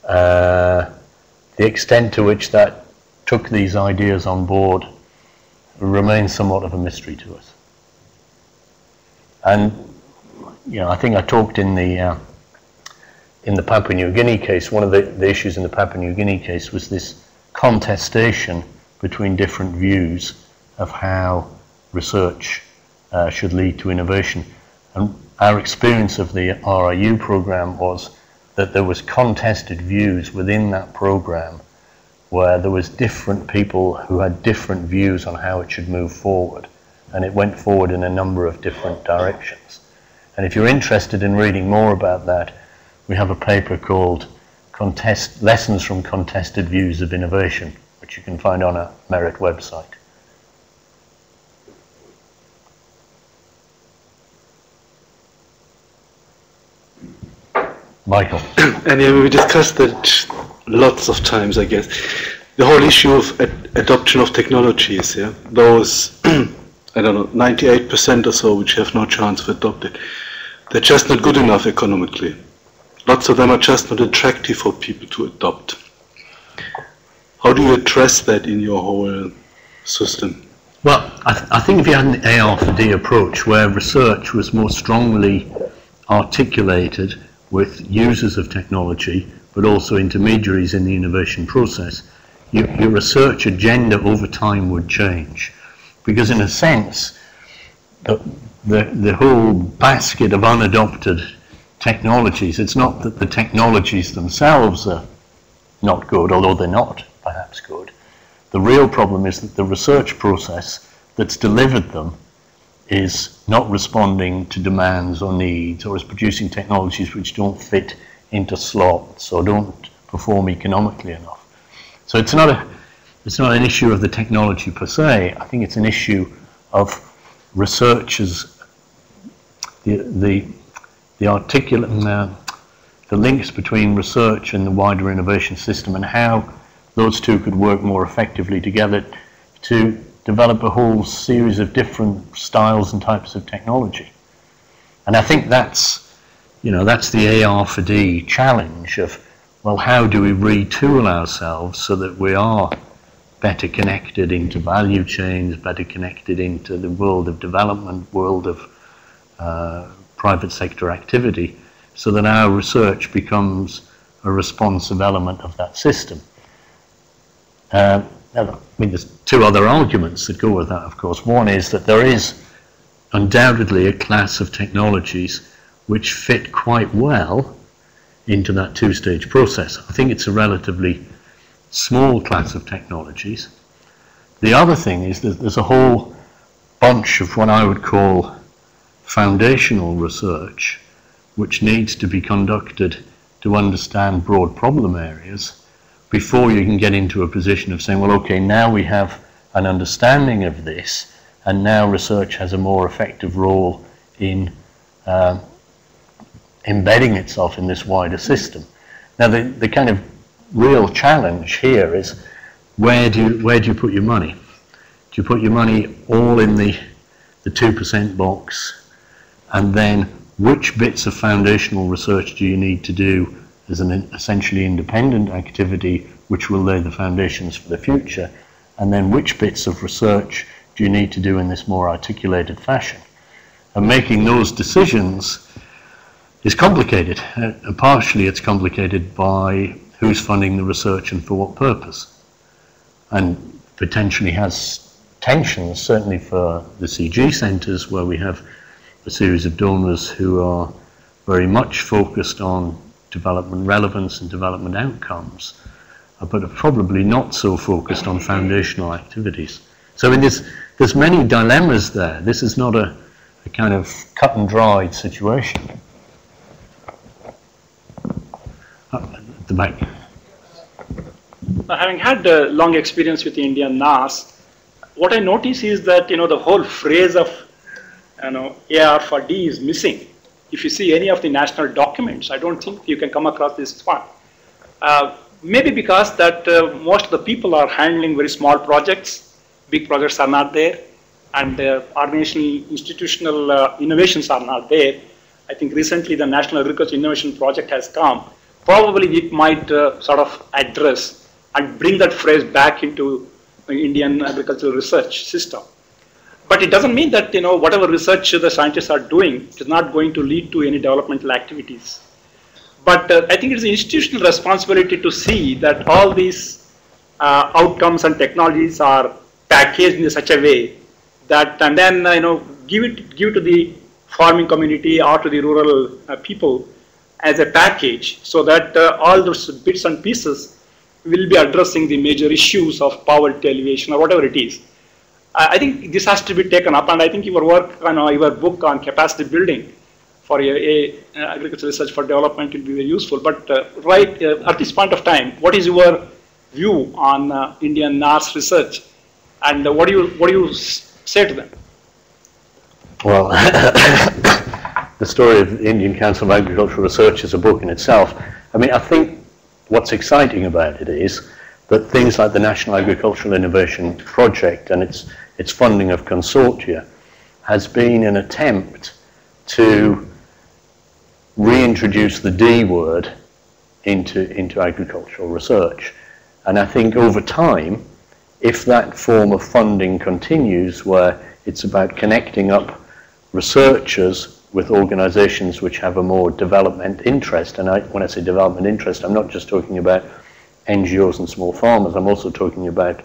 Speaker 2: The extent to which that took these ideas on board remains somewhat of a mystery to us. And I think I talked in the Papua New Guinea case. One of the issues in the Papua New Guinea case was this contestation between different views of how research should lead to innovation. And our experience of the RIU program was that there was contested views within that program where there was different people who had different views on how it should move forward. And it went forward in a number of different directions. And if you're interested in reading more about that, we have a paper called Lessons from Contested Views of Innovation, which you can find on a Merit website. Michael.
Speaker 4: And yeah, we discussed that lots of times, I guess. The whole issue of adoption of technologies, yeah? Those, I don't know, 98% or so which have no chance of adopting, they're just not good enough economically. Lots of them are just not attractive for people to adopt. How do you address that in your whole system?
Speaker 2: Well, I think if you had an AR for D approach where research was more strongly articulated with users of technology, but also intermediaries in the innovation process, your research agenda over time would change. Because in a sense, the whole basket of unadopted technologies, it's not that the technologies themselves are not good, although they're not perhaps good. The real problem is that the research process that's delivered them is not responding to demands or needs, or is producing technologies which don't fit into slots or don't perform economically enough. So it's not an issue of the technology per se. I think it's an issue of researchers, the links between research and the wider innovation system, and how those two could work more effectively together to develop a whole series of different styles and types of technology. And I think that's the AR for D challenge of, well, how do we retool ourselves so that we are better connected into value chains, better connected into the world of development, world of private sector activity, so that our research becomes a responsive element of that system. There's two other arguments that go with that, of course. One is that there is undoubtedly a class of technologies which fit quite well into that two-stage process. I think it's a relatively small class of technologies. The other thing is that there's a whole bunch of what I would call foundational research which needs to be conducted to understand broad problem areas before you can get into a position of saying, well, okay, now we have an understanding of this, and now research has a more effective role in embedding itself in this wider system. Now, the kind of real challenge here is, where do you put your money? Do you put your money all in the 2% box, and then which bits of foundational research do you need to do as an essentially independent activity which will lay the foundations for the future, and then which bits of research do you need to do in this more articulated fashion? And making those decisions is complicated. Partially it's complicated by who's funding the research and for what purpose, and potentially has tensions, certainly for the CG centres, where we have a series of donors who are very much focused on development relevance and development outcomes, but are probably not so focused on foundational activities. So there's many dilemmas there. This is not a kind of cut and dried situation. At the back.
Speaker 5: Having had a long experience with the Indian NARS, what I notice is that the whole phrase of AR for D is missing. If you see any of the national documents, I don't think you can come across this one. Maybe because that most of the people are handling very small projects, big projects are not there, and organizational, institutional innovations are not there. I think recently the National Agriculture Innovation Project has come. Probably it might sort of address and bring that phrase back into the Indian agricultural research system. But it doesn't mean that whatever research the scientists are doing is not going to lead to any developmental activities. But I think it's an institutional responsibility to see that all these outcomes and technologies are packaged in such a way that, and then give to the farming community or to the rural people as a package, so that all those bits and pieces will be addressing the major issues of poverty alleviation or whatever it is. I think this has to be taken up, and I think your work, your book on capacity building for agricultural research for development will be very useful. But at this point of time, what is your view on Indian NARS research, and what do you say to them?
Speaker 2: Well, the story of the Indian Council of Agricultural Research is a book in itself. I mean, I think what's exciting about it is that things like the National Agricultural Innovation Project and its funding of consortia has been an attempt to reintroduce the D word into agricultural research. And I think over time, if that form of funding continues, where it's about connecting up researchers with organizations which have a more development interest, and when I say development interest, I'm not just talking about NGOs and small farmers, I'm also talking about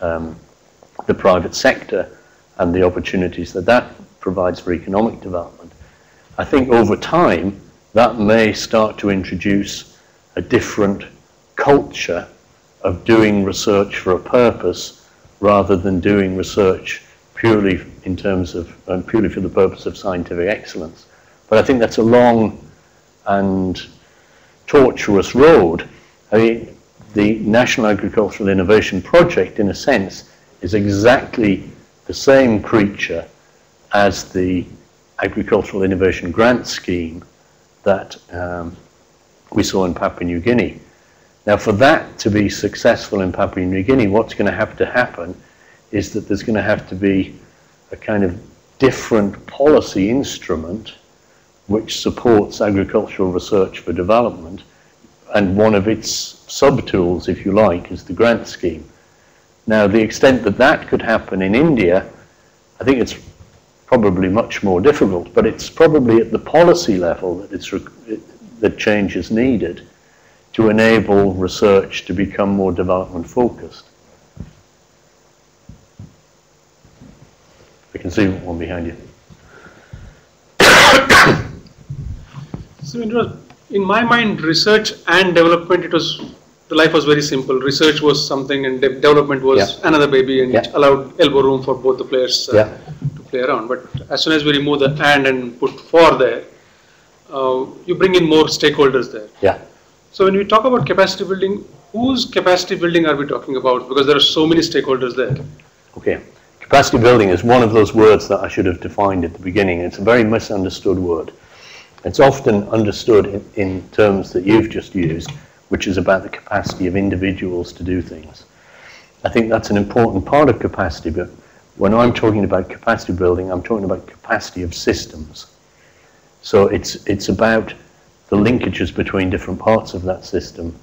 Speaker 2: the private sector and the opportunities that provides for economic development. I think over time that may start to introduce a different culture of doing research for a purpose rather than doing research purely in terms of purely for the purpose of scientific excellence. But I think that's a long and tortuous road. I mean, the National Agricultural Innovation Project, in a sense, is exactly the same creature as the Agricultural Innovation Grant Scheme that we saw in Papua New Guinea. Now, for that to be successful in Papua New Guinea, what's going to happen is that there's going to have to be a kind of different policy instrument which supports agricultural research for development, and one of its sub-tools, if you like, is the grant scheme. Now, the extent that could happen in India, I think it's probably much more difficult, but it's probably at the policy level that that change is needed to enable research to become more development focused. I can see one behind you.
Speaker 6: So in my mind, research and development, the life was very simple. Research was something and development was another baby, and it allowed elbow room for both the players to play around. But as soon as we remove the and put for there, you bring in more stakeholders there.
Speaker 2: Yeah.
Speaker 6: So when we talk about capacity building, whose capacity building are we talking about? Because there are so many stakeholders there.
Speaker 2: Okay. Capacity building is one of those words that I should have defined at the beginning. It's a very misunderstood word. It's often understood in terms that you've just used, which is about the capacity of individuals to do things. I think that's an important part of capacity, but when I'm talking about capacity building, I'm talking about capacity of systems. So it's about the linkages between different parts of that system.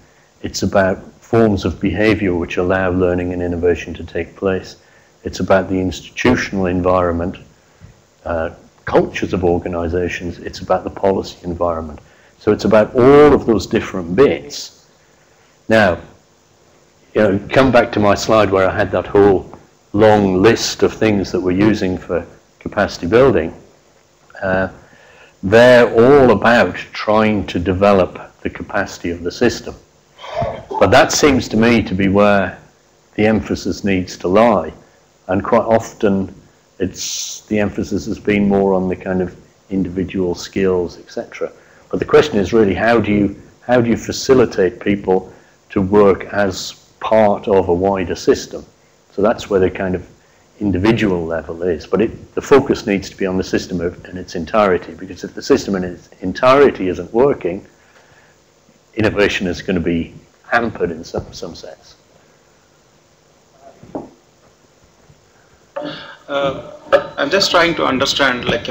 Speaker 2: It's about forms of behavior which allow learning and innovation to take place. It's about the institutional environment, cultures of organizations. It's about the policy environment. So it's about all of those different bits. Now, come back to my slide where I had that whole long list of things that we're using for capacity building. They're all about trying to develop the capacity of the system. But that seems to me to be where the emphasis needs to lie. And quite often, the emphasis has been more on the kind of individual skills, etc. But the question is really, how do you facilitate people to work as part of a wider system? So that's where the kind of individual level is, but the focus needs to be on the system in its entirety, because if the system in its entirety isn't working, innovation is going to be hampered in some sense.
Speaker 7: I'm just trying to understand, like,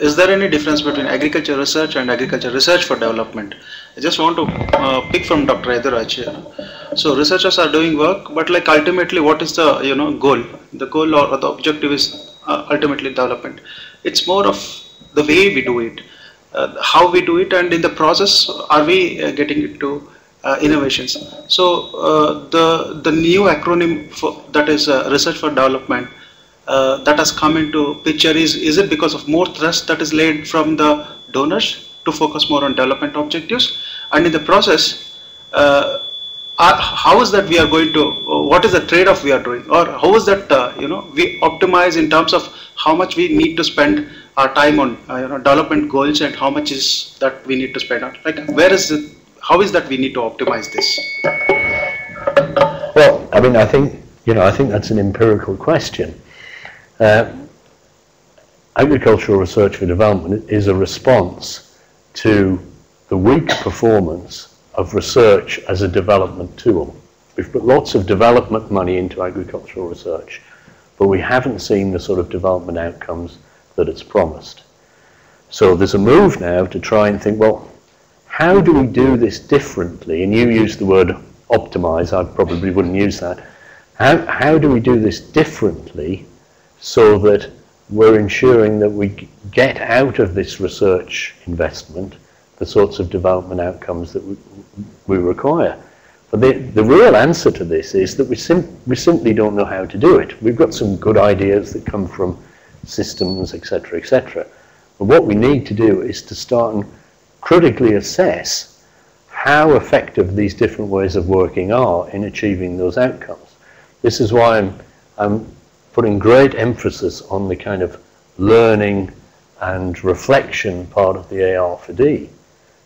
Speaker 7: is there any difference between agriculture research and agriculture research for development? I just want to pick from Dr. Rhetoric. So researchers are doing work, but like ultimately, what is the goal? The goal or the objective is ultimately development. It's more of the way we do it, how we do it, and in the process, are we getting it to innovations? So the new acronym that is research for development. That has come into picture is it because of more thrust that is laid from the donors to focus more on development objectives, and in the process how is that we are going to, what is the trade-off we are doing, or how is that we optimize in terms of how much we need to spend our time on development goals, and how much is that we need to spend on, like, where is it, how is that we need to optimize this?
Speaker 2: Well, I mean, I think that's an empirical question. Agricultural research for development is a response to the weak performance of research as a development tool. We've put lots of development money into agricultural research, but we haven't seen the sort of development outcomes that it's promised. So there's a move now to try and think, well, how do we do this differently? And you used the word optimize, I probably wouldn't use that. How do we do this differently so that we're ensuring that we get out of this research investment the sorts of development outcomes that we require? But the real answer to this is that we simply don't know how to do it. We've got some good ideas that come from systems, etc., etc. But what we need to do is to start and critically assess how effective these different ways of working are in achieving those outcomes. This is why I'm putting great emphasis on the kind of learning and reflection part of the AR4D,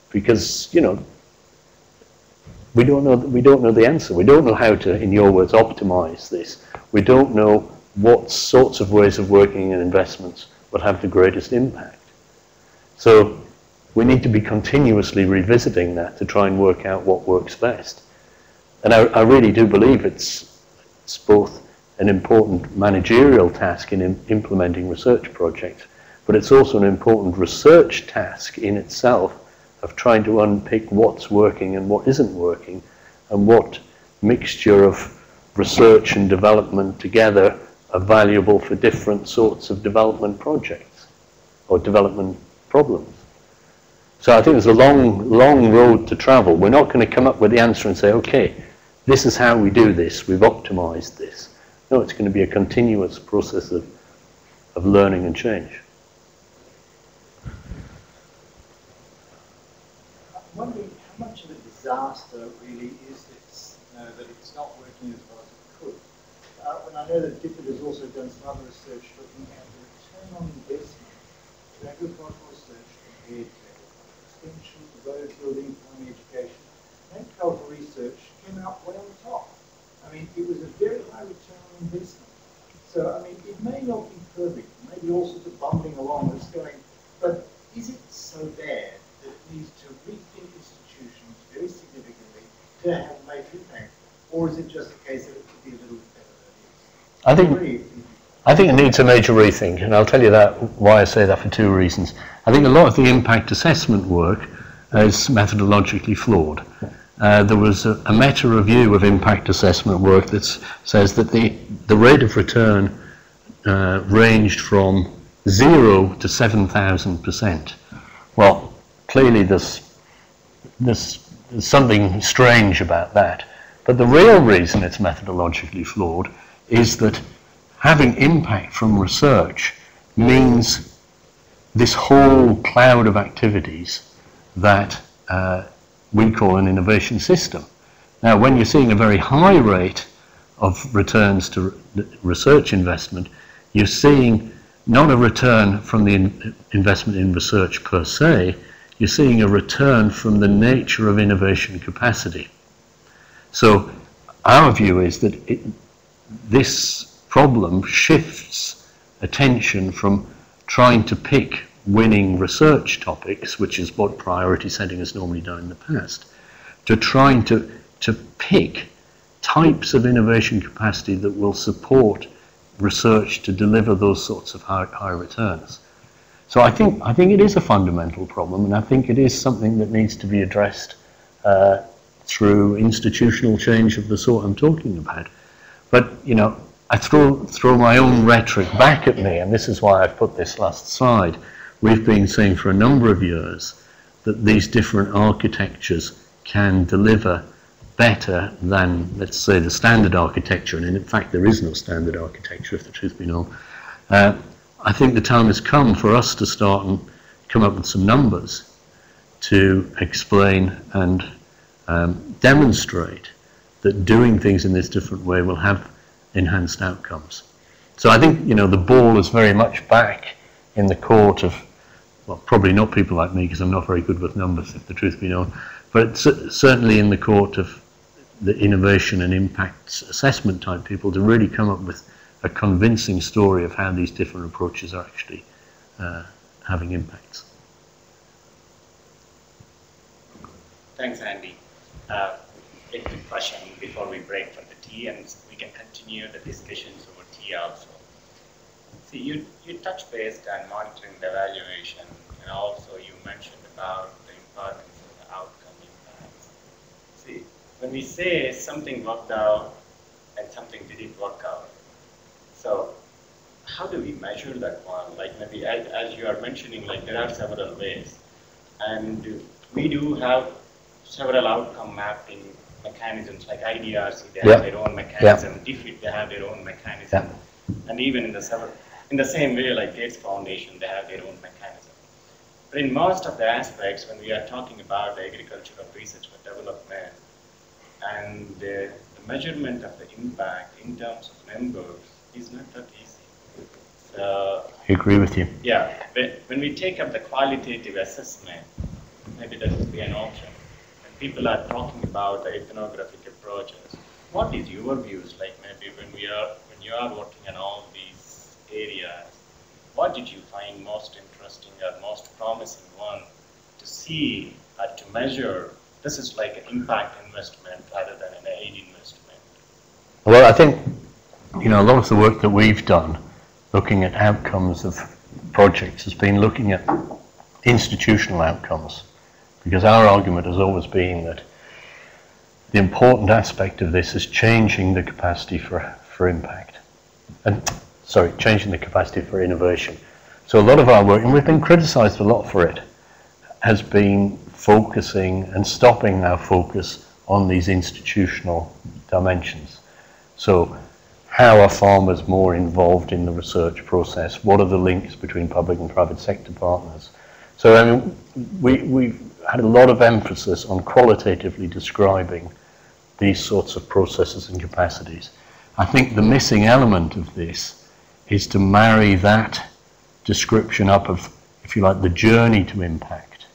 Speaker 2: because we don't know the answer. We don't know how to, in your words, optimize this. We don't know what sorts of ways of working and investments would have the greatest impact. So we need to be continuously revisiting that to try and work out what works best. And I really do believe it's both an important managerial task in implementing research projects, but it's also an important research task in itself of trying to unpick what's working and what isn't working, and what mixture of research and development together are valuable for different sorts of development projects or development problems. So I think there's a long, long road to travel. We're not going to come up with the answer and say, okay, this is how we do this, we've optimized this. No, it's going to be a continuous process of learning and change.
Speaker 8: I'm wondering how much of a disaster really is this, that it's not working as well as it could. When I know that DFID has also done some other research looking at the return on investment of agricultural research compared to extension, road building, primary education. Agricultural research came out way on top. I mean, it was a very high return on investment. So, I mean, it may not be perfect, maybe all sorts of bumbling along that's going, but is it so bad that it needs to rethink institutions very significantly to have a major impact? Or is it just a case that it could be a little bit better than it is?
Speaker 2: I think it needs a major rethink, and I'll tell you why I say that for two reasons. I think a lot of the impact assessment work is methodologically flawed. There was a meta-review of impact assessment work that says that the rate of return ranged from 0 to 7,000%. Well, clearly there's something strange about that. But the real reason it's methodologically flawed is that having impact from research means this whole cloud of activities that we call an innovation system. Now, when you're seeing a very high rate of returns to research investment, you're seeing not a return from the investment in research per se, you're seeing a return from the nature of innovation capacity. So our view is that this problem shifts attention from trying to pick winning research topics, which is what priority setting has normally done in the past, to trying to pick types of innovation capacity that will support research to deliver those sorts of high returns. So I think it is a fundamental problem, and I think it is something that needs to be addressed through institutional change of the sort I'm talking about. But, you know, I throw my own rhetoric back at me, and this is why I've put this last slide. We've been saying for a number of years that these different architectures can deliver better than, let's say, the standard architecture, and in fact there is no standard architecture, if the truth be known. I think the time has come for us to start and come up with some numbers to explain and demonstrate that doing things in this different way will have enhanced outcomes. So I think, you know, the ball is very much back in the court of, well, probably not people like me, because I'm not very good with numbers, if the truth be known, but certainly in the court of the innovation and impact assessment type people to really come up with a convincing story of how these different approaches are actually having impacts.
Speaker 1: Thanks, Andy. A quick question before we break for the tea, and we can continue the discussions over tea also. See, you touched based on monitoring the evaluation, and also you mentioned about the importance of the outcome impacts. See, when we say something worked out and something didn't work out, so how do we measure that one? Like maybe as you are mentioning, like there are several ways, and we do have several outcome mapping mechanisms, like IDRC, they have their own mechanism, DFID, they have their own mechanism, and even in the same way, like Gates Foundation, they have their own mechanism. But in most of the aspects, when we are talking about the agricultural research for development, and the measurement of the impact in terms of numbers is not that easy. So,
Speaker 2: I agree with you.
Speaker 1: Yeah, but when we take up the qualitative assessment, maybe that would be an option. When people are talking about the ethnographic approaches, what is your views? Like maybe when you are working on all these areas, what did you find most interesting or most promising one to see or to measure? This is like an impact investment rather than an aid investment.
Speaker 2: Well, I think, you know, a lot of the work that we've done looking at outcomes of projects has been looking at institutional outcomes, because our argument has always been that the important aspect of this is changing the capacity for impact. And, sorry, changing the capacity for innovation. So a lot of our work, and we've been criticized a lot for it, has been focusing and stopping our focus on these institutional dimensions. So how are farmers more involved in the research process? What are the links between public and private sector partners? So I mean, we've had a lot of emphasis on qualitatively describing these sorts of processes and capacities. I think the missing element of this is to marry that description up of, if you like, the journey to impact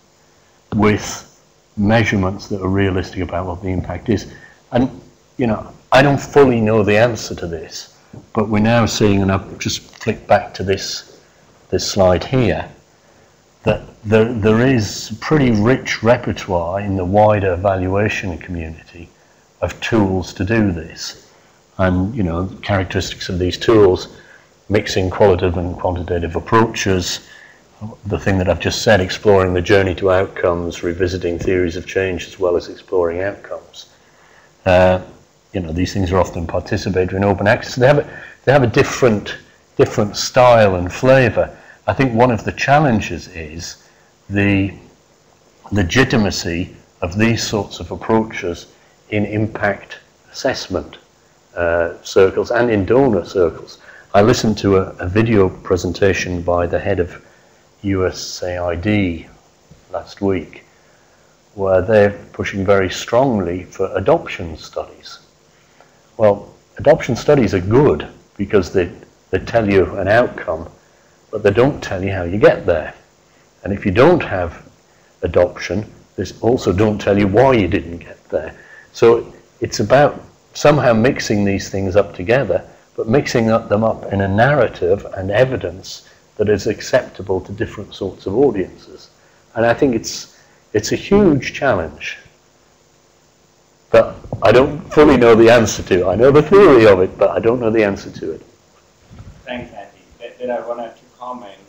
Speaker 2: with measurements that are realistic about what the impact is. And, you know, I don't fully know the answer to this, but we're now seeing, and I've just flicked back to this slide here, that there is a pretty rich repertoire in the wider evaluation community of tools to do this. And, you know, characteristics of these tools, mixing qualitative and quantitative approaches, the thing that I've just said, exploring the journey to outcomes, revisiting theories of change as well as exploring outcomes. You know, these things are often participatory and open access. They have a different style and flavour. I think one of the challenges is the legitimacy of these sorts of approaches in impact assessment circles and in donor circles. I listened to a video presentation by the head of USAID last week, where they're pushing very strongly for adoption studies. Well, adoption studies are good because they tell you an outcome, but they don't tell you how you get there. And if you don't have adoption, they also don't tell you why you didn't get there. So it's about somehow mixing these things up together but mixing them up in a narrative and evidence that is acceptable to different sorts of audiences. And I think it's a huge challenge that I don't fully know the answer to. I know the theory of it, but I don't know the answer to it.
Speaker 1: Thanks, Andy. There are one or two comments